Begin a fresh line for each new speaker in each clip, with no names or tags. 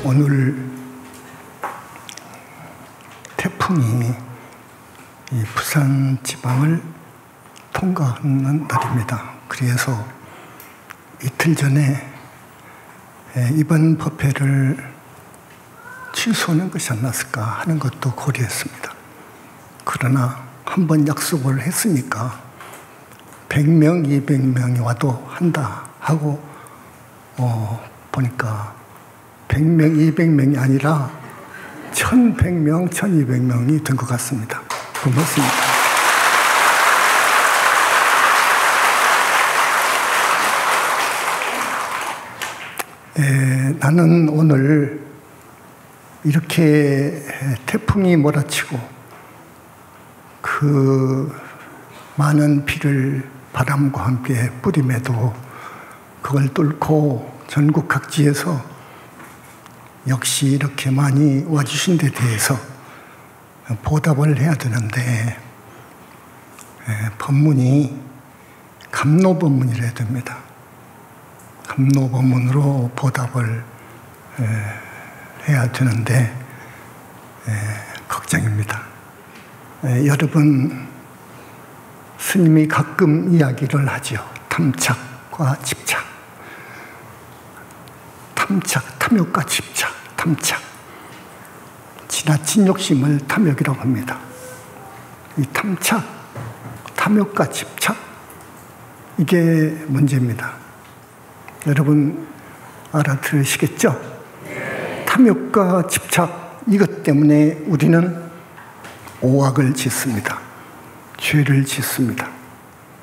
오늘 태풍이 이 부산 지방을 통과하는 날입니다. 그래서 이틀 전에 이번 법회를 취소하는 것이 않았을까 하는 것도 고려했습니다. 그러나 한번 약속을 했으니까 100명, 200명이 와도 한다 하고 보니까 100명, 200명이 아니라 1100명, 1200명이 된 것 같습니다. 고맙습니다. 나는 오늘 이렇게 태풍이 몰아치고 그 많은 비를 바람과 함께 뿌림에도 그걸 뚫고 전국 각지에서 역시 이렇게 많이 와주신 데 대해서 보답을 해야 되는데 법문이 감로법문이라야 됩니다. 감로법문으로 보답을 해야 되는데 걱정입니다. 여러분, 스님이 가끔 이야기를 하죠. 탐착과 집착. 탐착, 탐욕과 집착, 탐착. 지나친 욕심을 탐욕이라고 합니다. 이 탐착, 탐욕과 집착, 이게 문제입니다. 여러분 알아들으시겠죠? 탐욕과 집착, 이것 때문에 우리는 오악을 짓습니다. 죄를 짓습니다.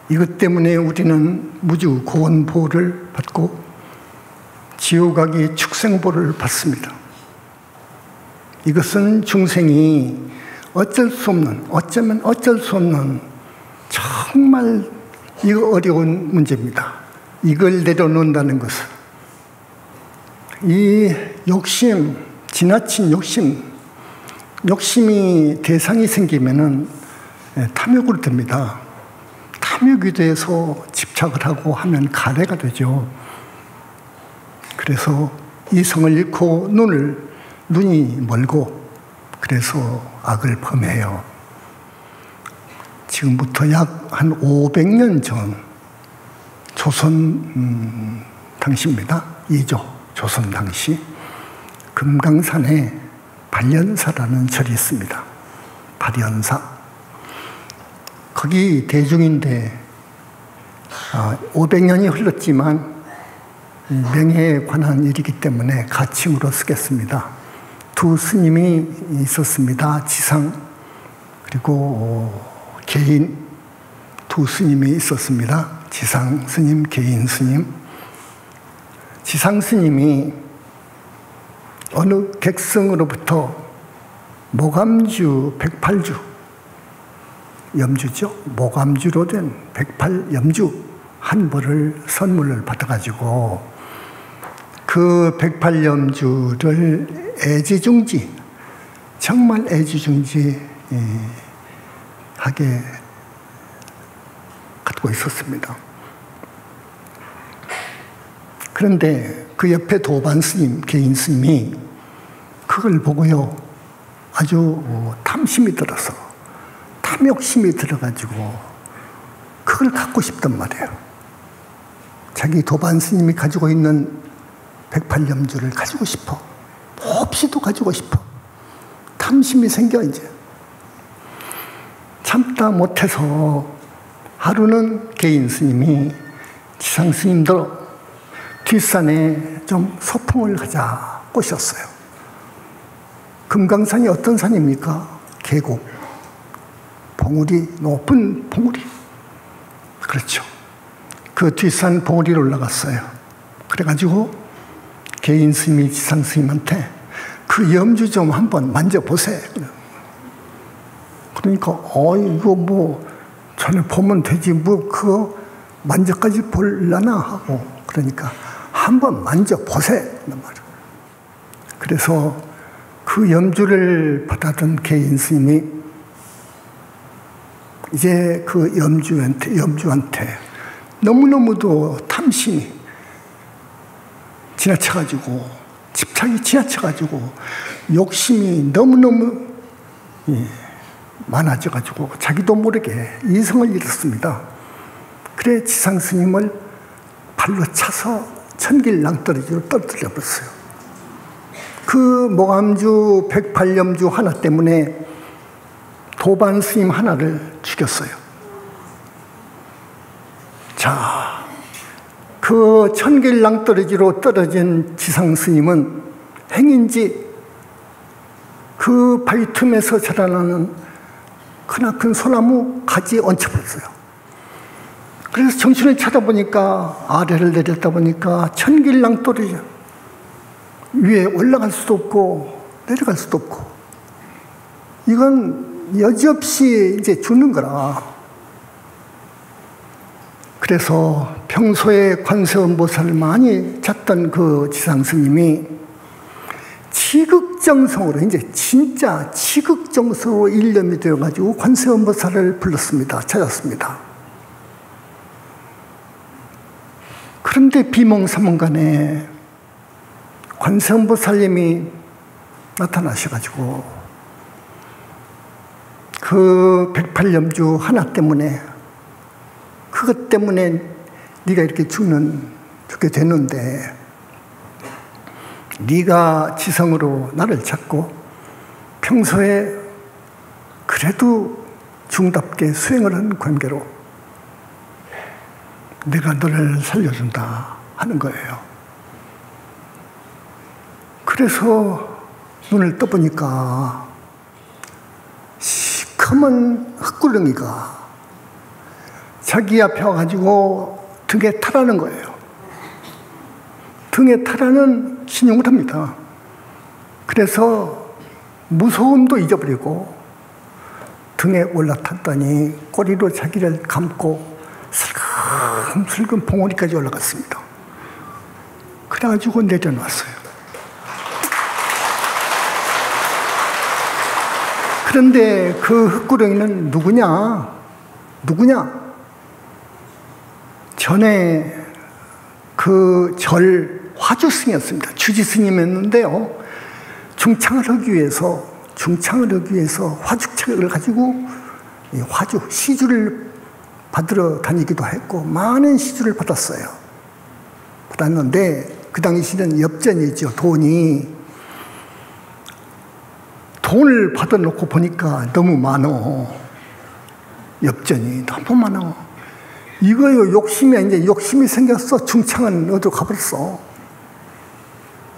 이것 때문에 우리는 무주 고원보를 받고 지옥 가기 축생보를 받습니다. 이것은 중생이 어쩔 수 없는, 어쩌면 어쩔 수 없는 정말 이거 어려운 문제입니다. 이걸 내려놓는다는 것은 이 욕심, 지나친 욕심이 대상이 생기면은 탐욕으로 듭니다. 탐욕에 대해서 집착을 하고 하면 가래가 되죠. 그래서 이성을 잃고 눈이 멀고 그래서 악을 범해요. 지금부터 약 한 500년 전 조선 당시입니다. 2조 조선 당시 금강산에 발연사라는 절이 있습니다. 발연사. 거기 대중인데 500년이 흘렀지만 명예에 관한 일이기 때문에 가칭으로 쓰겠습니다. 두 스님이 있었습니다. 지상 그리고 개인 두 스님이 있었습니다. 지상 스님, 개인 스님. 지상 스님이 어느 객성으로부터 모감주 108주, 염주죠. 모감주로 된 108염주 한 벌을 선물을 받아가지고 그 108염주를 애지중지, 정말 애지중지하게 갖고 있었습니다. 그런데 그 옆에 도반 스님, 개인 스님이 그걸 보고요, 아주 탐심이 들어서, 탐욕심이 들어가지고 그걸 갖고 싶단 말이에요. 자기 도반 스님이 가지고 있는 108염주를 가지고 싶어. 몹시도 가지고 싶어. 탐심이 생겨, 이제. 참다 못해서 하루는 개인 스님이 지상 스님도 뒷산에 좀 소풍을 가자 꼬셨어요. 금강산이 어떤 산입니까? 계곡. 봉우리, 높은 봉우리. 그렇죠. 그 뒷산 봉우리로 올라갔어요. 그래가지고 개인 스님이 지상 스님한테 그 염주 좀 한번 만져보세요. 그러니까 이거 뭐 전에 보면 되지 뭐 그거 만져까지 볼라나 하고 그러니까 한번 만져보세요. 그래서 그 염주를 받았던 개인 스님이 이제 그 염주한테 너무너무도 탐심이 지나쳐가지고, 집착이 지나쳐가지고, 욕심이 너무너무 많아져가지고 자기도 모르게 이성을 잃었습니다. 그래 지상스님을 발로 차서 천길낭떠러지로 떨어뜨려 버렸어요. 그 모감주 108염주 하나 때문에 도반 스님 하나를 죽였어요. 자, 그 천길낭떠러지로 떨어진 지상스님은 행인지 그 바위 틈에서 자라나는 크나큰 소나무 가지에 얹혀버렸어요. 그래서 정신을 찾아보니까 아래를 내렸다 보니까 천길낭떠러지 위에 올라갈 수도 없고 내려갈 수도 없고 이건 여지없이 이제 죽는 거라. 그래서 평소에 관세음보살을 많이 찾던 그 지상스님이 지극정성으로 이제 진짜 지극정성으로 일념이 되어가지고 관세음보살을 불렀습니다. 찾았습니다. 그런데 비몽사몽간에 관세음보살님이 나타나셔가지고 그 108염주 하나 때문에 그것 때문에 네가 이렇게 죽게 됐는데 네가 지성으로 나를 찾고 평소에 그래도 중답게 수행을 한 관계로 내가 너를 살려준다 하는 거예요. 그래서 눈을 떠보니까 시커먼 흙구렁이가 자기 앞에 와가지고 등에 타라는 거예요. 등에 타라는 신용을 합니다. 그래서 무서움도 잊어버리고 등에 올라탔더니 꼬리로 자기를 감고 슬금슬금 봉우리까지 올라갔습니다. 그래가지고 내려놨어요. 그런데 그 흙구렁이는 누구냐? 전에 그 절 화주스님이었습니다. 주지스님이었는데요. 중창을 하기 위해서 화죽책을 가지고 화주, 시주를 받으러 다니기도 했고 많은 시주를 받았는데 그 당시는 엽전이죠. 돈을 받아놓고 보니까 너무 많어. 엽전이 너무 많아. 이거요, 욕심이 생겼어. 중창은 어디로 가버렸어.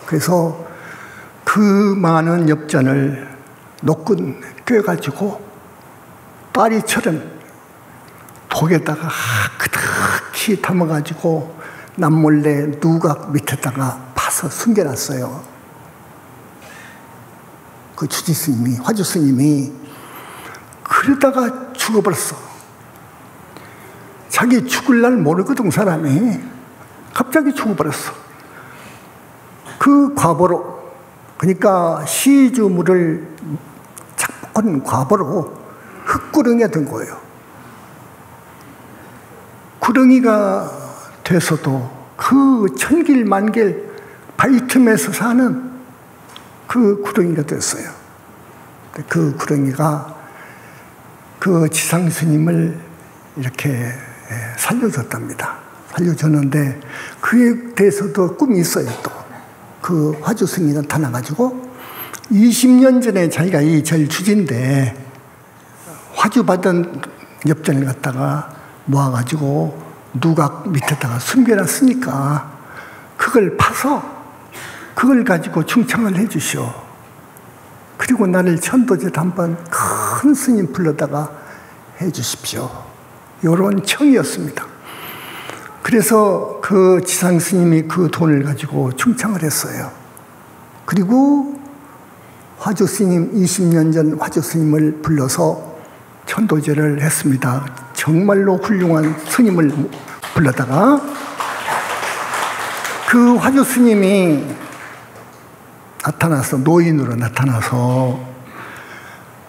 그래서 그 많은 엽전을 노끈 꿰가지고 파리처럼 독에다가 그득히 담아가지고 남몰래 누각 밑에다가 파서 숨겨놨어요. 그 주지스님이, 화주스님이. 그러다가 죽어버렸어. 자기 죽을 날 모르거든, 사람이. 갑자기 죽어버렸어. 그 과보로, 그러니까 시주물을 착복한 과보로 흙구렁이가 된 거예요. 구렁이가 돼서도 그 천길만길 바위 틈에서 사는 그 구렁이가 됐어요. 그 구렁이가 그 지상스님을 이렇게 살려줬답니다. 살려줬는데 그에 대해서도 꿈이 있어요. 또 그 화주스님이 나타나가지고 20년 전에 자기가 이 절 주지인데 화주 받은 엽전을 갖다가 모아가지고 누각 밑에다가 숨겨놨으니까 그걸 파서 그걸 가지고 충창을 해주시오. 그리고 나를 천도제 한번 큰 스님 불러다가 해주십시오. 이런 청이었습니다. 그래서 그 지상스님이 그 돈을 가지고 충창을 했어요. 그리고 화주스님, 20년 전 화주스님을 불러서 천도제를 했습니다. 정말로 훌륭한 스님을 불러다가 그 화주스님이 나타나서, 노인으로 나타나서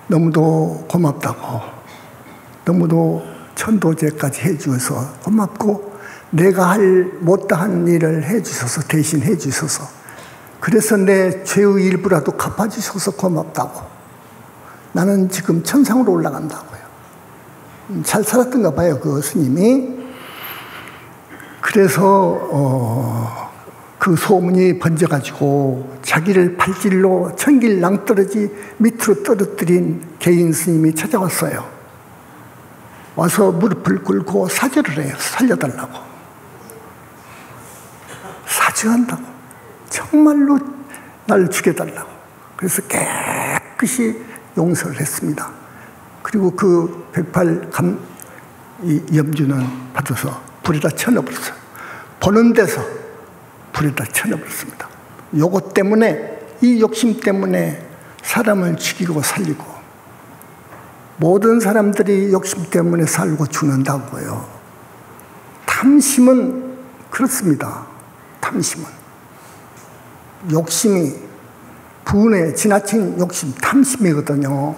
너무도 고맙다고, 너무도 천도제까지 해주어서 고맙고 내가 못다한 일을 해주셔서, 대신 해주셔서, 그래서 내 죄의 일부라도 갚아주셔서 고맙다고. 나는 지금 천상으로 올라간다고요. 잘 살았던가 봐요, 그 스님이. 그래서 그 소문이 번져가지고 자기를 팔질로 천길 낭떠러지 밑으로 떨어뜨린 개인 스님이 찾아왔어요. 와서 무릎을 꿇고 사죄를 해요. 살려달라고. 사죄한다고. 정말로 날 죽여달라고. 그래서 깨끗이 용서를 했습니다. 그리고 그 108 염주는 받아서 불에다 쳐넣어버렸어요. 보는 데서 불에다 쳐넣어버렸습니다. 요것 때문에, 이 욕심 때문에 사람을 죽이고 살리고, 모든 사람들이 욕심 때문에 살고 죽는다고요. 탐심은 그렇습니다. 탐심은. 욕심이, 분에 지나친 욕심, 탐심이거든요.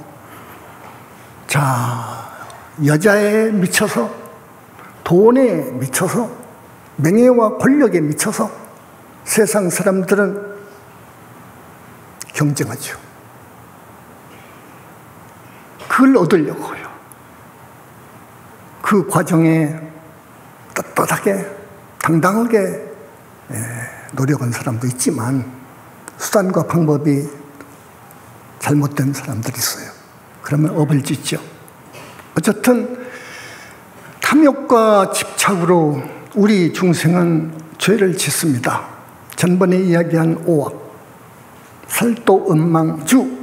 자, 여자에 미쳐서, 돈에 미쳐서, 명예와 권력에 미쳐서 세상 사람들은 경쟁하죠. 그걸 얻으려고요. 그 과정에 떳떳하게, 당당하게 노력한 사람도 있지만 수단과 방법이 잘못된 사람들이 있어요. 그러면 업을 짓죠. 어쨌든 탐욕과 집착으로 우리 중생은 죄를 짓습니다. 전번에 이야기한 오악, 살도 음망주,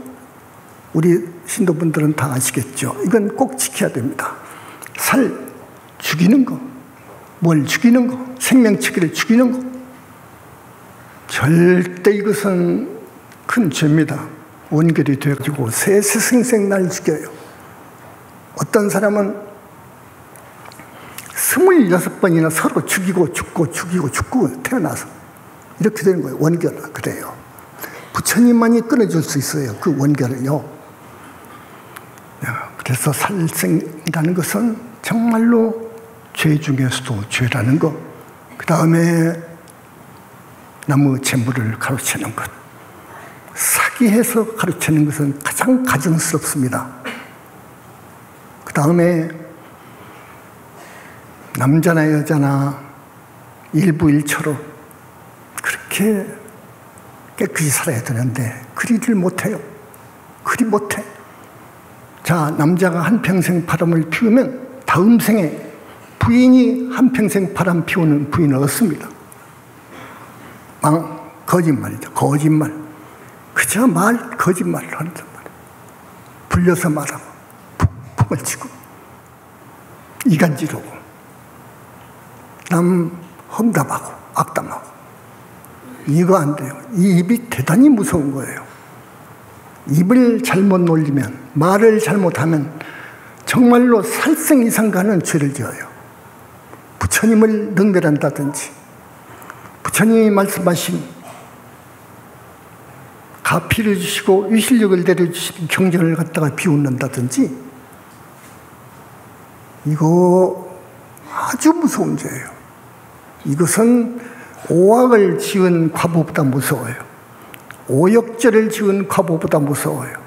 우리 신도분들은 다 아시겠죠. 이건 꼭 지켜야 됩니다. 살 죽이는 거, 뭘 죽이는 거, 생명체계를 죽이는 거, 절대 이것은 큰 죄입니다. 원결이 되어가지고 세세생생 날 죽여요. 어떤 사람은 26번이나 서로 죽이고 죽고 죽이고 죽고 태어나서 이렇게 되는 거예요. 원결은 그래요. 부처님만이 끊어줄 수 있어요. 그 원결을요. 그래서 살생이라는 것은 정말로 죄 중에서도 죄라는 것. 그 다음에 나무 재물을 가로채는 것. 사기해서 가로채는 것은 가장 가증스럽습니다. 그 다음에 남자나 여자나 일부일처로 그렇게 깨끗이 살아야 되는데 그리를 못해요. 그리 못해. 자, 남자가 한평생 바람을 피우면 다음 생에 부인이 한평생 바람 피우는 부인을 얻습니다. 거짓말이죠. 거짓말. 그저 거짓말을 한단 말이에요. 불려서 말하고 푹을 치고 이간질하고 남 험담하고 악담하고 이거 안 돼요. 이 입이 대단히 무서운 거예요. 입을 잘못 놀리면, 말을 잘못하면 정말로 살생 이상 가는 죄를 지어요. 부처님을 능멸한다든지, 부처님이 말씀하신 가피를 주시고 위실력을 내려주신 경전을 갖다가 비웃는다든지, 이거 아주 무서운 죄예요. 이것은 오악을 지은 과보보다 무서워요. 오역죄를 지은 과보보다 무서워요.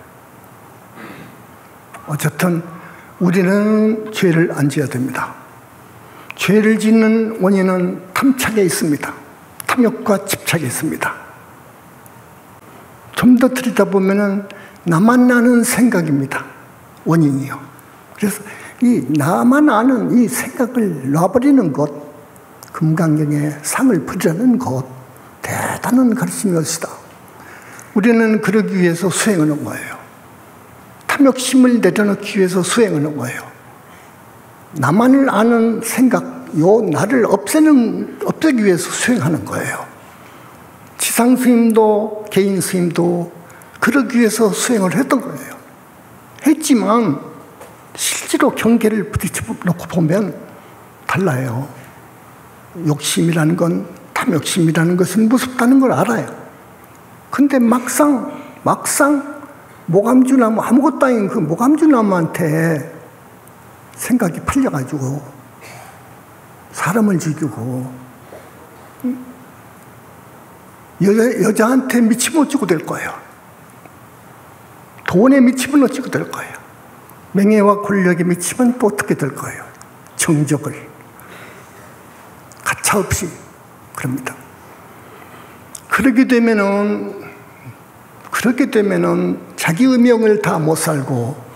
어쨌든 우리는 죄를 안 지어야 됩니다. 죄를 짓는 원인은 탐착에 있습니다. 탐욕과 집착에 있습니다. 좀 더 들여다보면 나만 아는 생각입니다. 원인이요. 그래서 이 나만 아는 이 생각을 놔버리는 것, 금강경에 상을 부르는 것, 대단한 가르침이었다. 우리는 그러기 위해서 수행하는 거예요. 탐욕심을 내려놓기 위해서 수행하는 거예요. 나만을 아는 생각, 요 나를 없애기 위해서 수행하는 거예요. 지상 스님도 개인 스님도 그러기 위해서 수행을 했던 거예요. 했지만 실제로 경계를 부딪혀놓고 보면 달라요. 욕심이라는 건, 탐욕심이라는 것은 무섭다는 걸 알아요. 근데 막상 모감주나무, 아무것도 아닌 그 모감주나무한테 생각이 풀려가지고 사람을 죽이고 여자한테 미치면 어찌고 될 거예요. 돈에 미치면 어찌고 될 거예요. 명예와 권력에 미치면 또 어떻게 될 거예요. 정적을 가차없이 그럽니다. 그렇게 되면은 자기 의명을 다 못 살고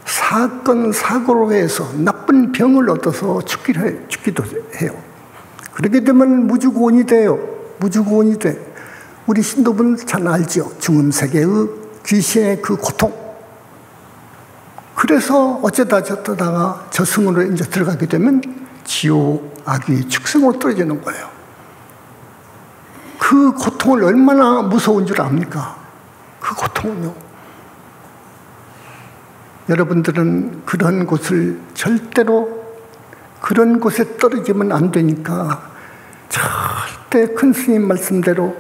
사건 사고로 해서 나쁜 병을 얻어서 죽기도 해요. 그렇게 되면 무주고원이 돼요. 무주고원이 돼. 우리 신도분 잘 알죠. 중음세계의 귀신의 그 고통. 그래서 어쩌다 저쩌다가 저승으로 이제 들어가게 되면 지옥, 악귀, 축생으로 떨어지는 거예요. 그 고통을 얼마나 무서운 줄 압니까? 그 고통은요. 여러분들은 그런 곳을 절대로 그런 곳에 떨어지면 안 되니까 절대 큰 스님 말씀대로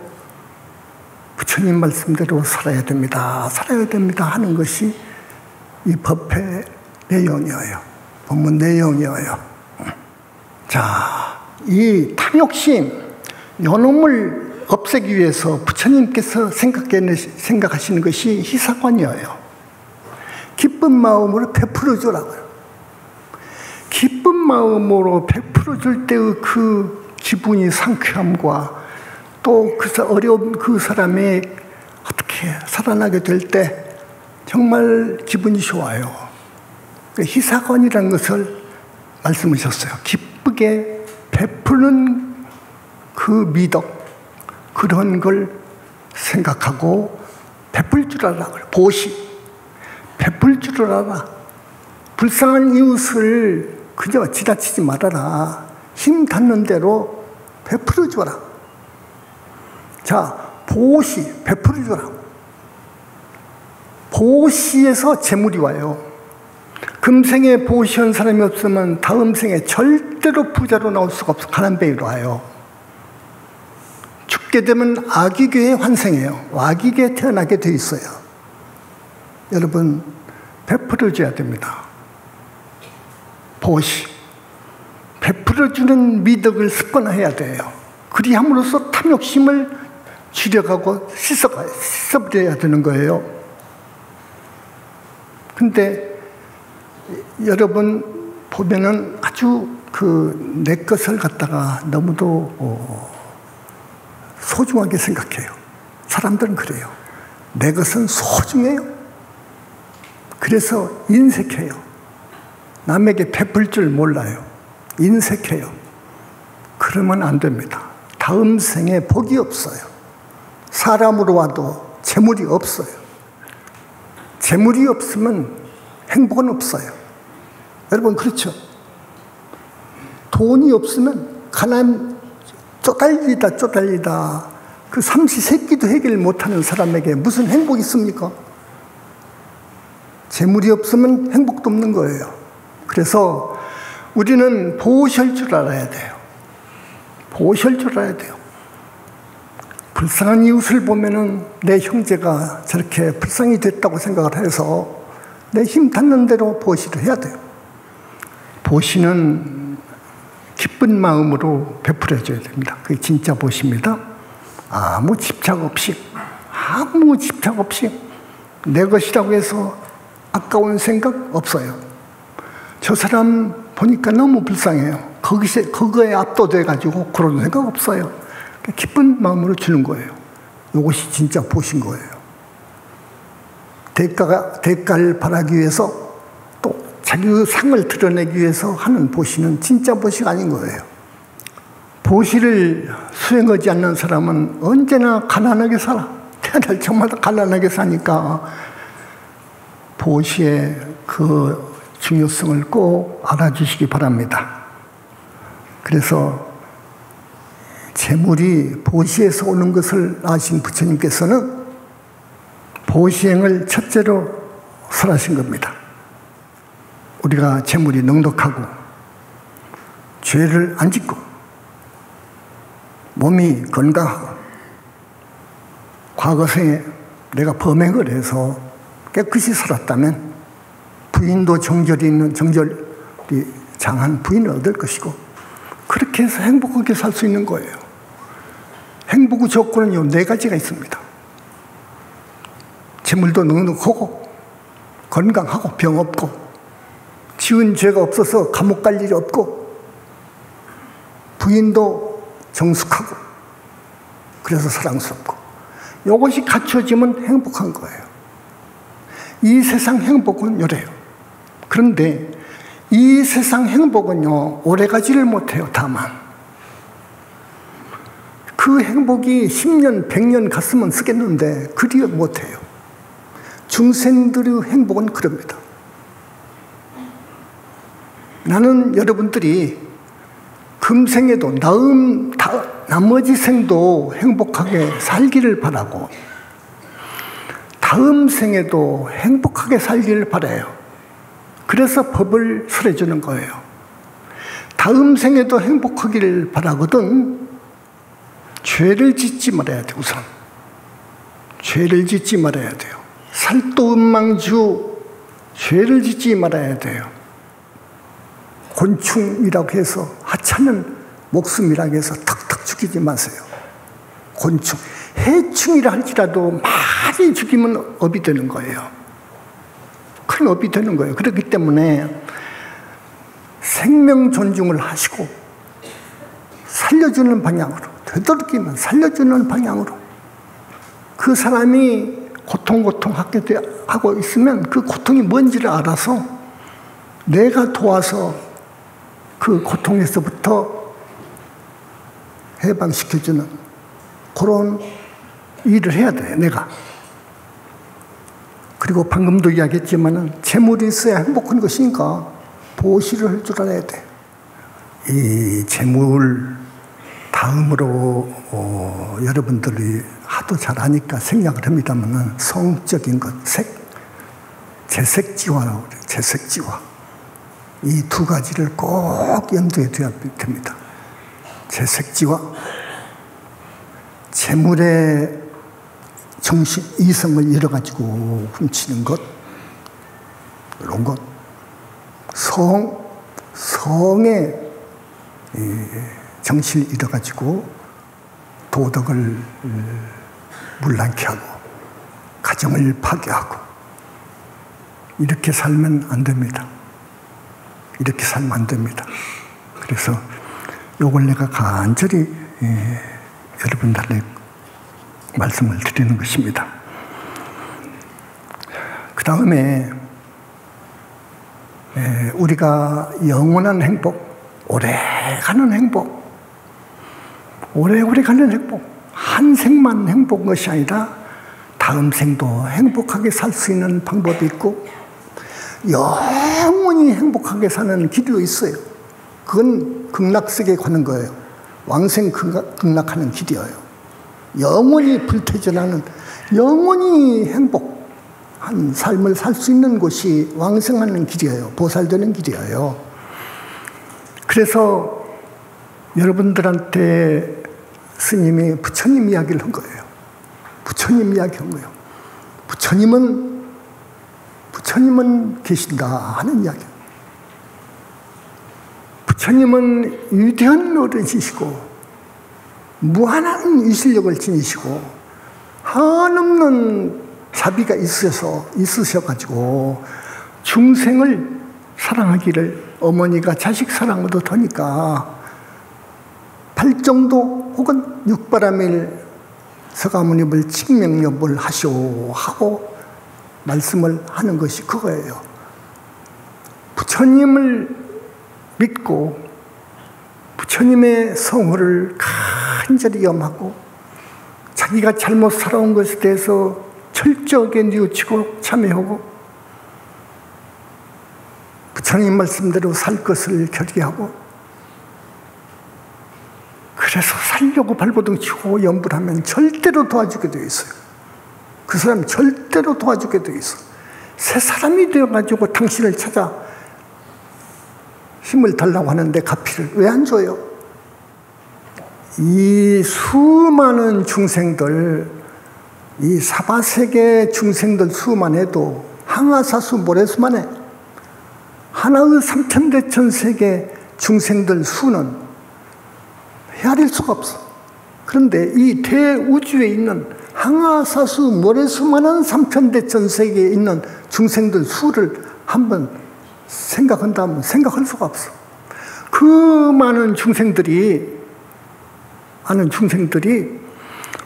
부처님 말씀대로 살아야 됩니다. 살아야 됩니다 하는 것이 이 법의 내용이에요. 법문 내용이에요. 자, 이 탐욕심, 요놈을 없애기 위해서 부처님께서 생각하시는 것이 희사관이에요. 기쁜 마음으로 베풀어 주라고요. 기쁜 마음으로 베풀어 줄 때의 그 기분이 상쾌함과 또 그 어려운 그 사람이 어떻게 살아나게 될 때 정말 기분이 좋아요. 희사관이라는 것을 말씀하셨어요. 기쁘게 베푸는 그 미덕, 그런 걸 생각하고 베풀 줄 알아. 보시. 베풀 줄 알아. 불쌍한 이웃을 그저 지나치지 말아라. 힘 닿는 대로 베풀어 줘라. 자, 보시, 베풀어 줘라. 보시에서 재물이 와요. 금생에 보시한 사람이 없으면 다음 생에 절대로 부자로 나올 수가 없어. 가난뱅이로 와요. 죽게 되면 아기교에 환생해요. 아기교에 태어나게 돼 있어요. 여러분, 베풀어줘야 됩니다. 보시. 베풀어주는 미덕을 습관해야 돼요. 그리함으로써 탐욕심을 줄여가고 씻어버려야 되는 거예요. 근데 여러분 보면은 아주 내 것을 갖다가 너무도 소중하게 생각해요. 사람들은 그래요. 내 것은 소중해요. 그래서 인색해요. 남에게 베풀 줄 몰라요. 인색해요. 그러면 안 됩니다. 다음 생에 복이 없어요. 사람으로 와도 재물이 없어요. 재물이 없으면 행복은 없어요. 여러분 그렇죠? 돈이 없으면 가난 쪼달리다 그 삼시세끼도 해결 못하는 사람에게 무슨 행복이 있습니까? 재물이 없으면 행복도 없는 거예요. 그래서 우리는 보호할 줄 알아야 돼요. 보호할 줄 알아야 돼요. 불쌍한 이웃을 보면은 내 형제가 저렇게 불쌍히 됐다고 생각을 해서 내 힘 닿는 대로 보시를 해야 돼요. 보시는 기쁜 마음으로 베풀어줘야 됩니다. 그게 진짜 보시입니다. 아무 집착 없이 내 것이라고 해서 아까운 생각 없어요. 저 사람 보니까 너무 불쌍해요. 그거에 압도돼가지고 그런 생각 없어요. 기쁜 마음으로 주는 거예요. 이것이 진짜 보신 거예요. 대가를 바라기 위해서 또 자기의 상을 드러내기 위해서 하는 보시는 진짜 보시가 아닌 거예요. 보시를 수행하지 않는 사람은 언제나 가난하게 살아. 태어날 정말 가난하게 사니까 보시의 그 중요성을 꼭 알아주시기 바랍니다. 그래서 재물이 보시에서 오는 것을 아신 부처님께서는 보시행을 첫째로 설하신 겁니다. 우리가 재물이 넉넉하고 죄를 안 짓고 몸이 건강하고 과거생에 내가 범행을 해서 깨끗이 살았다면 부인도 정절이 장한 부인을 얻을 것이고, 그렇게 해서 행복하게 살 수 있는 거예요. 행복의 조건은요, 4가지가 있습니다. 재물도 넉넉하고, 건강하고, 병 없고, 지은 죄가 없어서 감옥 갈 일이 없고, 부인도 정숙하고, 그래서 사랑스럽고, 이것이 갖춰지면 행복한 거예요. 이 세상 행복은 이래요. 그런데 이 세상 행복은요, 오래가지를 못해요. 다만 그 행복이 10년, 100년 갔으면 쓰겠는데 그리 못해요. 중생들의 행복은 그럽니다. 나는 여러분들이 금생에도 나머지 생도 행복하게 살기를 바라고, 다음 생에도 행복하게 살기를 바라요. 그래서 법을 설해주는 거예요. 다음 생에도 행복하기를 바라거든 죄를 짓지 말아야 돼요. 우선 죄를 짓지 말아야 돼요. 살도음망주, 죄를 짓지 말아야 돼요. 곤충이라고 해서, 하찮은 목숨이라고 해서 턱턱 죽이지 마세요. 곤충, 해충이라 할지라도 많이 죽이면 업이 되는 거예요. 큰 업이 되는 거예요. 그렇기 때문에 생명 존중을 하시고, 살려주는 방향으로, 되도록이면 살려주는 방향으로, 그 사람이 고통하고 있으면 그 고통이 뭔지를 알아서 내가 도와서 그 고통에서부터 해방시켜주는 그런 일을 해야 돼요, 내가. 그리고 방금도 이야기했지만은 재물이 있어야 행복한 것이니까 보시를 할 줄 알아야 돼. 이 재물 다음으로 여러분들이 하도 잘 아니까 생략을 합니다만은 성적인 것, 재색지화라고 그래요. 재색지화. 이 2가지를 꼭 염두에 둬야 됩니다. 재색지화, 재물의 정신, 이성을 잃어가지고 훔치는 것, 이런 것, 성의 정신을 잃어가지고 도덕을 물랑케 하고 가정을 파괴하고, 이렇게 살면 안 됩니다. 이렇게 살면 안 됩니다. 그래서 요걸 내가 간절히 여러분들에게 말씀을 드리는 것입니다. 그 다음에 우리가 영원한 행복, 오래가는 행복, 오래오래 가는 행복, 한 생만 행복한 것이 아니라 다음 생도 행복하게 살 수 있는 방법이 있고, 영원히 행복하게 사는 길도 있어요. 그건 극락세계에 가는 거예요. 왕생 극락하는 길이에요. 영원히 불퇴전하는, 영원히 행복한 삶을 살 수 있는 곳이 왕생하는 길이에요. 보살되는 길이에요. 그래서 여러분들한테 스님이 부처님 이야기를 한 거예요. 부처님 이야기 한 거예요. 부처님은 계신다 하는 이야기. 부처님은 위대한 어른이시고 무한한 위실력을 지니시고 한없는 자비가 있으셔가지고 중생을 사랑하기를, 어머니가 자식 사랑으로 더니까 팔정도 혹은 육바라밀 서가모니를 칙명엽을 하시오 하고 말씀을 하는 것이 그거예요. 부처님을 믿고 부처님의 성호를 간절히 염하고 자기가 잘못 살아온 것에 대해서 철저하게 뉘우치고 참회하고 부처님 말씀대로 살 것을 결의하고, 그래서 살려고 발버둥 치고 염불 하면 절대로 도와주게 되어 있어요. 그 사람 절대로 도와주게 되어 있어. 새 사람이 되어가지고 당신을 찾아 힘을 달라고 하는데 가피를 왜 안 줘요? 이 수많은 중생들, 이 사바세계 중생들 수만 해도 항아사수 모래수만 해. 하나의 삼천대천세계 중생들 수는 헤아릴 수가 없어. 그런데 이 대우주에 있는 항아사수 모래수만한 삼천대천세계에 있는 중생들 수를 한번 생각한다면 생각할 수가 없어. 그 많은 중생들이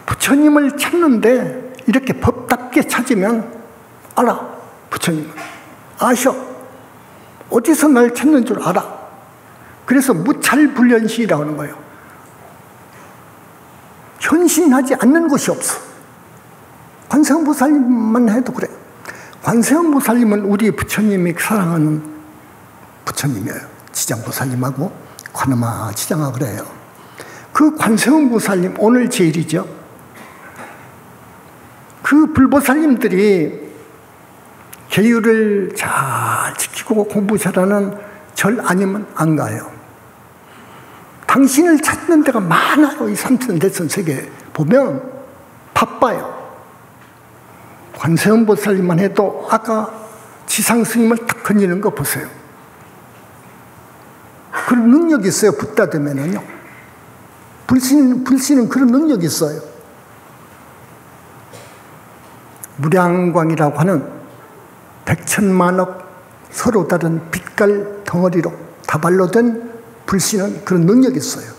부처님을 찾는데 이렇게 법답게 찾으면 알아. 부처님은 아셔. 어디서 날 찾는 줄 알아. 그래서 무찰불현시라고 하는 거예요. 현신하지 않는 곳이 없어. 관세음보살님만 해도 그래. 관세음보살님은 우리 부처님이 사랑하는 부처님이에요. 지장보살님하고 관음하 지장하 그래요. 그 관세음보살님 오늘 제일이죠. 그 불보살님들이 계율을 잘 지키고 공부 잘하는 절 아니면 안 가요. 당신을 찾는 데가 많아요. 이 삼천대천세계에 보면 바빠요. 관세음보살님만 해도 아까 지상스님을 딱 건지는 거 보세요. 그런 능력이 있어요. 붓다 되면은요. 불신은 그런 능력이 있어요. 무량광이라고 하는 백천만억 서로 다른 빛깔 덩어리로 다발로 된 불신은 그런 능력이 있어요.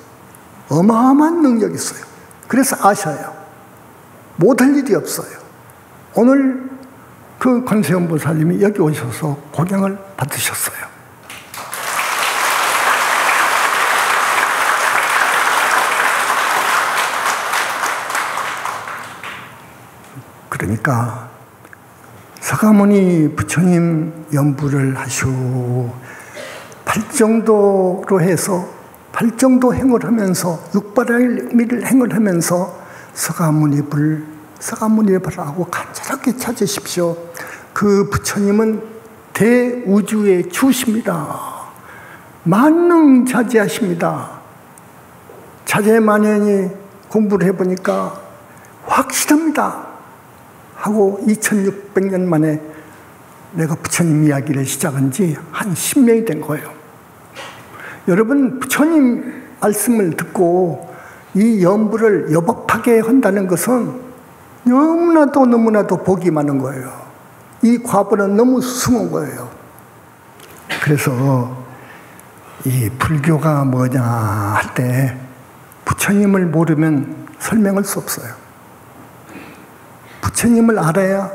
어마어마한 능력이 있어요. 그래서 아셔요. 못할 일이 없어요. 오늘 그 관세음보살님이 여기 오셔서 공양을 받으셨어요. 그러니까 서가모니 부처님 연부를 하시오. 팔정도로 해서 팔정도 행을 하면서 육바라밀 행을 하면서 서가모니불하고 간절하게 찾으십시오. 그 부처님은 대우주의 주십니다. 만능자재하십니다. 자재만연히 공부를 해보니까 확실합니다. 하고 2600년 만에 내가 부처님 이야기를 시작한 지 한 10년이 된 거예요. 여러분, 부처님 말씀을 듣고 이 연부를 여법하게 한다는 것은 너무나도 복이 많은 거예요. 이 과보는 너무 숨은 거예요. 그래서 이 불교가 뭐냐 할 때 부처님을 모르면 설명할 수 없어요. 부처님을 알아야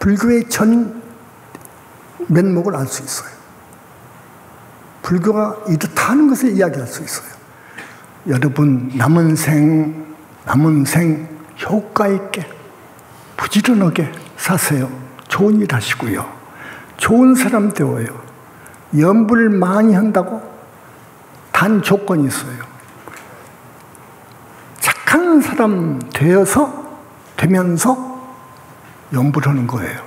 불교의 전 면목을 알 수 있어요. 불교가 이렇다 하는 것을 이야기할 수 있어요. 여러분, 남은 생 효과 있게 부지런하게 사세요. 좋은 일 하시고요. 좋은 사람 되어요. 연부를 많이 한다고 단 조건이 있어요. 착한 사람 되면서 연부를 하는 거예요.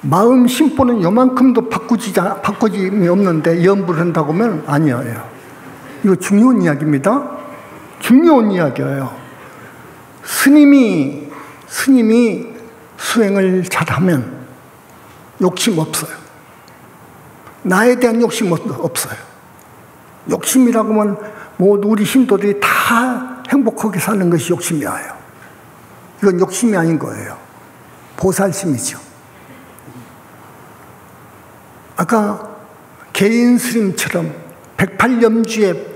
마음 심보는 요만큼도 바꿔짐이 없는데 연부를 한다고 하면 아니에요. 이거 중요한 이야기입니다. 중요한 이야기예요. 스님이 수행을 잘하면 욕심 없어요. 나에 대한 욕심 없어요. 욕심이라고 하면 모두 우리 신도들이 다 행복하게 사는 것이 욕심이에요. 이건 욕심이 아닌 거예요. 보살심이죠. 아까 개인 스님처럼 108염주에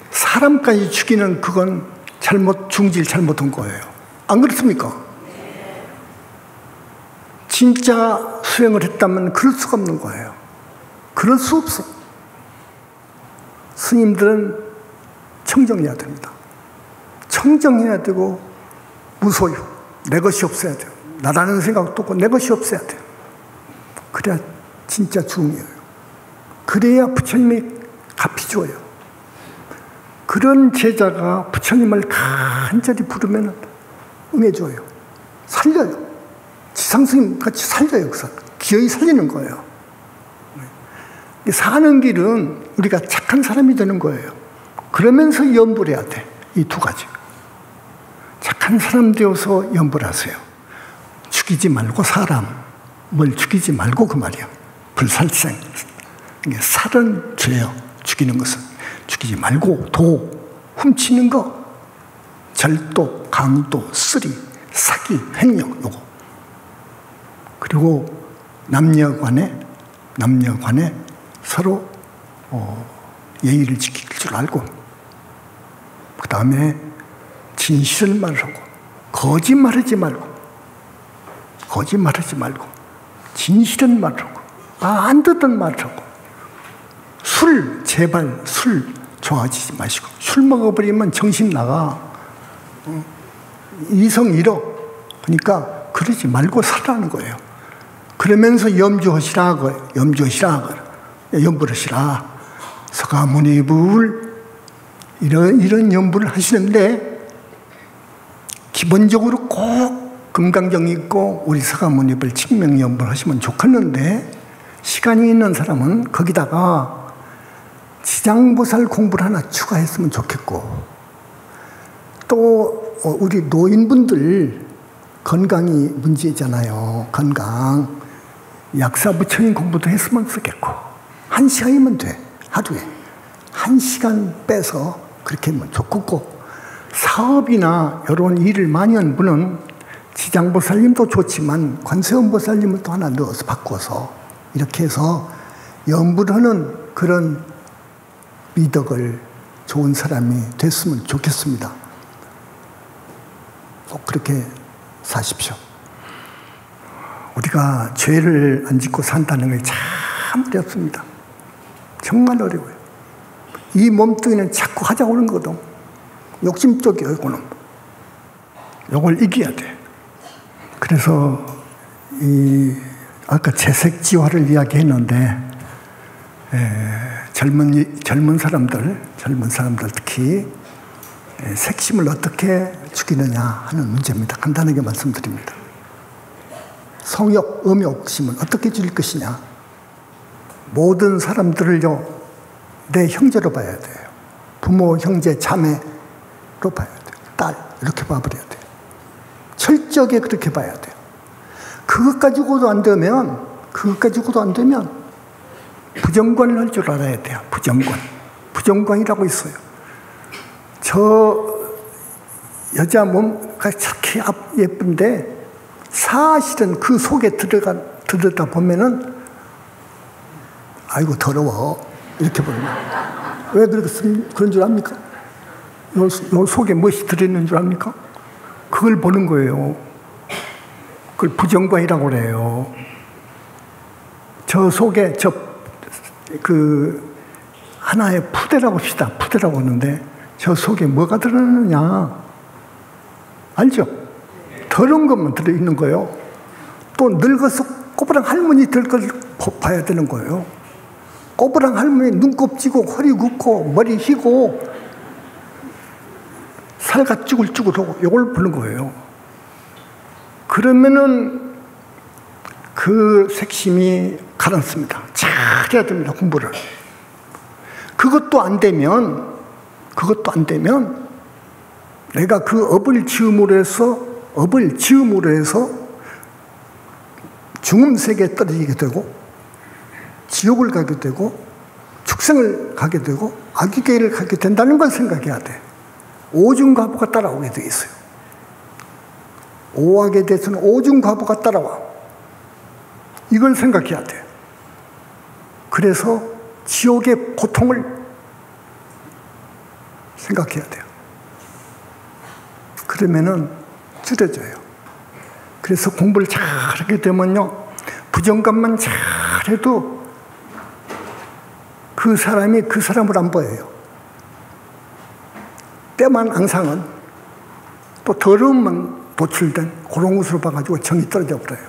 사람까지 죽이는 그건 중질 잘못한 거예요. 안 그렇습니까? 진짜 수행을 했다면 그럴 수가 없는 거예요. 그럴 수 없어. 스님들은 청정해야 됩니다. 청정해야 되고 무소유, 내 것이 없어야 돼요. 나라는 생각도 없고 내 것이 없어야 돼요. 그래야 진짜 중요해요. 그래야 부처님이 갚이 줘요. 그런 제자가 부처님을 간절히 부르면 응해줘요. 살려요. 지상스님 같이 살려요. 그 사람. 기어이 살리는 거예요. 사는 길은 우리가 착한 사람이 되는 거예요. 그러면서 연부를 해야 돼. 이 두 가지. 착한 사람 되어서 연부를 하세요. 죽이지 말고 사람을 죽이지 말고 그 말이야. 불살생. 이게 살은 죄요. 죽이는 것은. 죽이지 말고 도, 훔치는 거, 절도, 강도, 쓰리, 사기, 횡령 요거. 그리고 남녀간에 서로 예의를 지킬 줄 알고, 그 다음에 진실을 말하고, 거짓말하지 말고, 진실은 말하고, 안 듣던 말하고, 제발 술 좋아하지 마시고, 술 먹어버리면 정신 나가. 이성 잃어. 그러니까 그러지 말고 살라는 거예요. 그러면서 염주하시라. 염불 하시라. 서가모니불 이런 염불을 하시는데, 기본적으로 꼭 금강경 있고 우리 서가모니불 칙명염불 하시면 좋겠는데, 시간이 있는 사람은 거기다가 지장보살 공부를 하나 추가했으면 좋겠고, 또 우리 노인분들 건강이 문제잖아요. 건강. 약사부처인 공부도 했으면 좋겠고, 1시간이면 돼. 하루에 1시간 빼서 그렇게 하면 좋겠고, 사업이나 이런 일을 많이 한 분은 지장보살님도 좋지만 관세음보살님을 또 하나 넣어서 바꿔서 이렇게 해서 염불하는 그런 미덕을 좋은 사람이 됐으면 좋겠습니다. 꼭 그렇게 사십시오. 우리가 죄를 안 짓고 산다는 게 참 어렵습니다. 정말 어려워요. 이 몸뚱이는 자꾸 하자고 그러는 거거든. 욕심적이에요, 이거는. 이걸 이겨야 돼. 그래서 아까 채색지화를 이야기했는데, 젊은 사람들 특히 색심을 어떻게 죽이느냐 하는 문제입니다. 간단하게 말씀드립니다. 성욕, 음욕심을 어떻게 죽일 것이냐. 모든 사람들을요, 내 형제로 봐야 돼요. 부모, 형제, 자매로 봐야 돼요. 딸, 이렇게 봐버려야 돼요. 철저하게 그렇게 봐야 돼요. 그것 가지고도 안 되면 부정관을 할 줄 알아야 돼요. 부정관이라고 있어요. 저 여자 몸가 저렇게 예쁜데 사실은 그 속에 들여다 보면은 아이고 더러워 이렇게 보는 거예요. 왜 그런 줄 압니까? 요 속에 무엇이 들어있는 줄 압니까? 그걸 보는 거예요. 그걸 부정관이라고 그래요. 저 속에 하나의 푸대라고 합시다. 푸대라고 하는데 저 속에 뭐가 들어있느냐 알죠? 더러운 것만 들어있는 거예요. 또 늙어서 꼬부랑 할머니 될 걸 봐야 되는 거예요. 꼬부랑 할머니 눈곱 찌고 허리 굽고 머리 휘고 살가 쭈글쭈글하고 이걸 보는 거예요. 그러면은 그 색심이 가라앉습니다. 잘 해야 됩니다. 공부를. 그것도 안 되면 내가 그 업을 지음으로 해서 중음세계에 떨어지게 되고 지옥을 가게 되고 축생을 가게 되고 악의계를 가게 된다는 걸 생각해야 돼. 오중과부가 따라오게 돼 있어요. 오악에 대해서는 오중과부가 따라와. 이걸 생각해야 돼. 그래서 지옥의 고통을 생각해야 돼요. 그러면은 줄여져요. 그래서 공부를 잘 하게 되면요, 부정감만 잘해도 그 사람이 그 사람을 안 보여요. 때만 앙상은 또 더러움만 도출된 그런 것으로 봐가지고 정이 떨어져 버려요.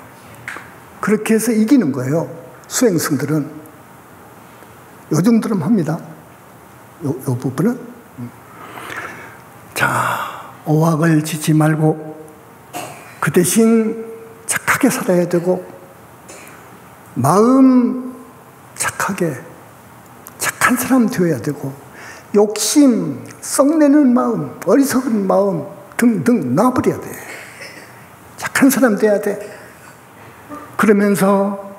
그렇게 해서 이기는 거예요. 수행승들은. 요 정도는 합니다. 요 부분은. 자, 오악을 짓지 말고 그 대신 착하게 살아야 되고, 마음 착하게 착한 사람 되어야 되고, 욕심, 썩내는 마음, 어리석은 마음 등등 놔버려야 돼. 착한 사람 돼야 돼. 그러면서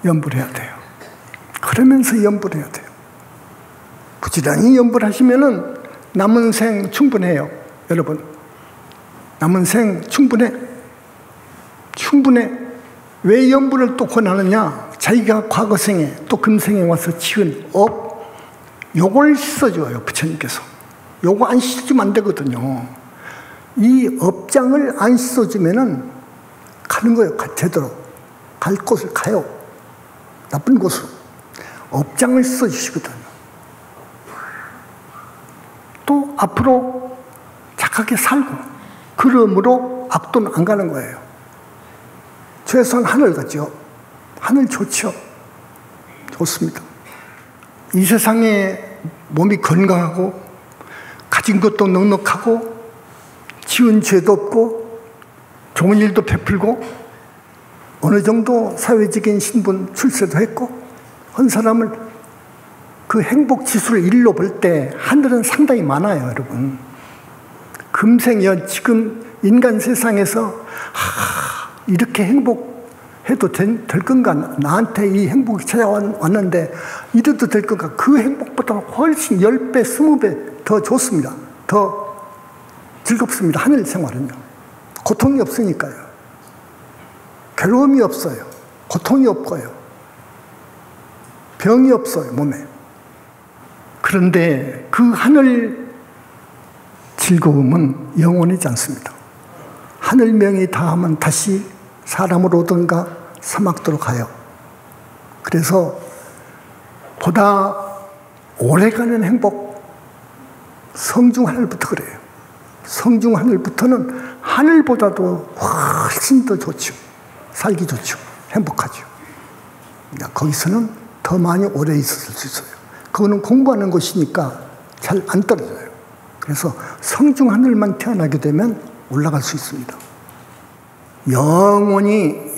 염불해야 돼요. 그러면서 연불해야 돼요. 부지런히 연불하시면은 남은 생 충분해요. 여러분, 남은 생 충분해. 충분해. 왜 연불을 또 권하느냐? 자기가 과거 생에 또 금생에 와서 지은 업, 요걸 씻어줘요, 부처님께서. 요거 안 씻어주면 안 되거든요. 이 업장을 안 씻어주면은 가는 거예요. 제대로 갈 곳을 가요. 나쁜 곳으로. 업장을 씻어주시거든요. 또 앞으로 착하게 살고, 그러므로 악도는 안 가는 거예요. 최소한 하늘 같죠. 하늘 좋죠. 좋습니다. 이 세상에 몸이 건강하고 가진 것도 넉넉하고 지은 죄도 없고 좋은 일도 베풀고 어느 정도 사회적인 신분 출세도 했고 한 사람을 그 행복 지수를 일로 볼 때 하늘은 상당히 많아요, 여러분. 금생연 지금 인간 세상에서 이렇게 행복해도 될 건가? 나한테 이 행복이 찾아왔는데 이래도 될 건가? 그 행복보다 훨씬 10배, 20배 더 좋습니다. 더 즐겁습니다. 하늘 생활은요. 고통이 없으니까요. 괴로움이 없어요. 고통이 없고요. 병이 없어요, 몸에. 그런데 그 하늘 즐거움은 영원하지 않습니다. 하늘 명이 다하면 다시 사람으로 오든가 사막도로 가요. 그래서 보다 오래가는 행복, 성중 하늘부터 그래요. 성중 하늘부터는 하늘보다도 훨씬 더 좋죠. 살기 좋죠. 행복하죠. 거기서는 더 많이 오래 있을 수 있어요. 그거는 공부하는 곳이니까 잘 안 떨어져요. 그래서 성중 하늘만 태어나게 되면 올라갈 수 있습니다. 영원히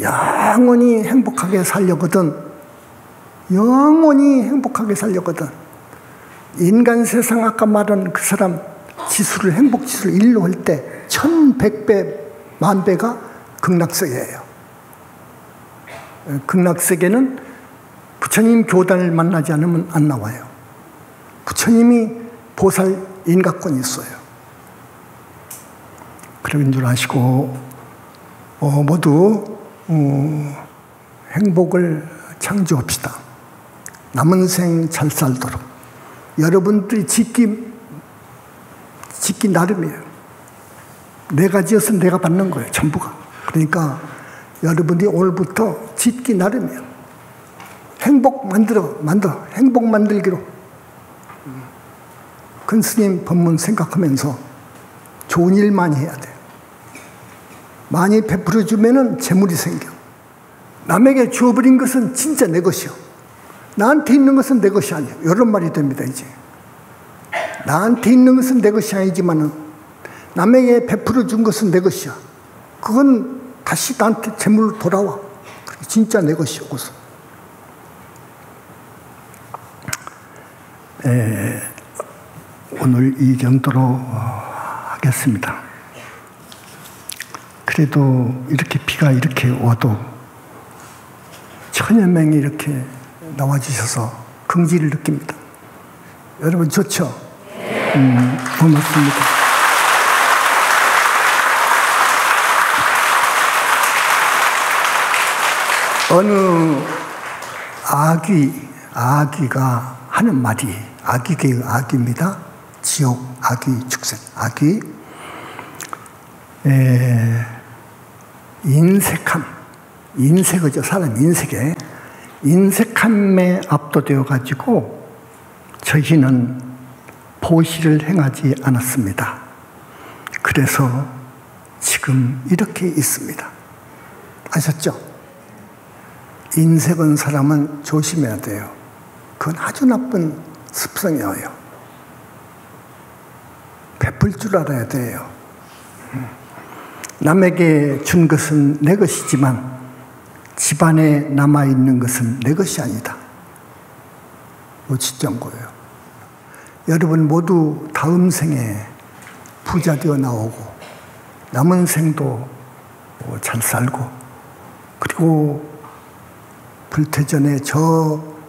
행복하게 살려거든. 영원히 행복하게 살려거든. 인간 세상 아까 말한 그 사람 지수를, 행복 지수를 일로 할 때 1100배, 만배가 극락세계예요. 극락세계는 부처님 교단을 만나지 않으면 안 나와요. 부처님이 보살 인각권이 있어요. 그런 줄 아시고 모두 행복을 창조합시다. 남은 생 잘 살도록. 여러분들이 짓기 나름이에요. 내가 지어서 내가 받는 거예요, 전부가. 그러니까 여러분들이 오늘부터 짓기 나름이에요. 행복 만들어. 행복 만들기로. 큰 스님 법문 생각하면서 좋은 일 많이 해야 돼요. 많이 베풀어주면은 재물이 생겨. 남에게 주어버린 것은 진짜 내 것이요. 나한테 있는 것은 내 것이 아니에요. 이런 말이 됩니다, 이제. 나한테 있는 것은 내 것이 아니지만은 남에게 베풀어 준 것은 내 것이야. 그건 다시 나한테 재물로 돌아와. 진짜 내 것이요. 그것은. 오늘 이 정도로 하겠습니다. 그래도 이렇게 비가 이렇게 와도 천여 명이 이렇게 나와주셔서 긍지를 느낍니다. 여러분 좋죠? 고맙습니다. 어느 아귀가 하는 말이, 아귀계의 아귀입니다. 지옥, 아귀, 축생, 아귀. 인색이죠. 사람 인색에. 인색함에 압도되어 가지고 저희는 보시를 행하지 않았습니다. 그래서 지금 이렇게 있습니다. 아셨죠? 인색은 사람은 조심해야 돼요. 그건 아주 나쁜 습성이에요. 베풀 줄 알아야 돼요. 남에게 준 것은 내 것이지만 집안에 남아있는 것은 내 것이 아니다. 놓치지 거예요. 여러분 모두 다음 생에 부자 되어 나오고 남은 생도 잘 살고 그리고 불태전에 저